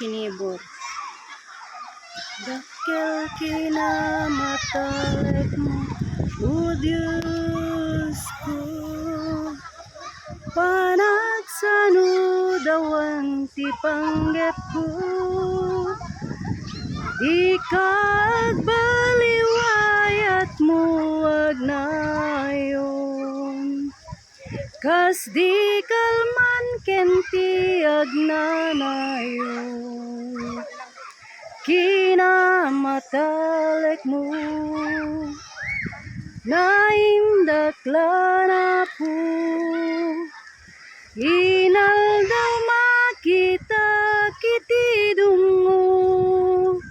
kinibot. Dakkel kinamatalek mo, o Diyos ko. Panagsanud awan ti panggep ko, di kagbaliwayat mo agnayon. Kas di kalman kenti agnanayon, kinamatalek mo, naindaklan ako, inaldaw makita kiti dungo,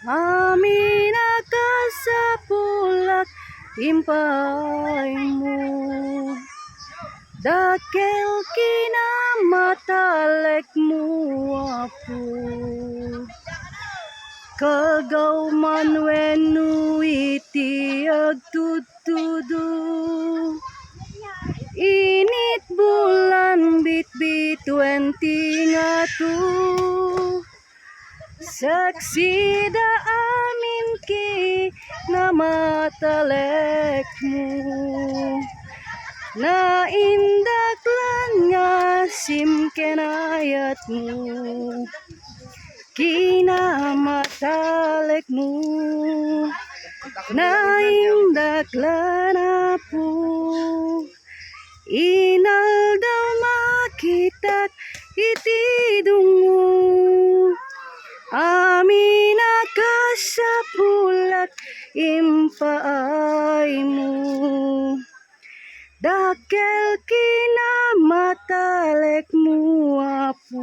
amin akasapulak impay mo. Dakkel kinamatalek mo apo, kagaw man wenno iti agtudtudo, init bulan bitbit wenti nga to, saksida amin ki namatalek mo, naindaklan nga simkenayat mo, kinamatalek mo, naindaklan ako, inaldaw makitak iti dungo, amin akasapulak impaay mo. Dakkel kinamatalek mo apo.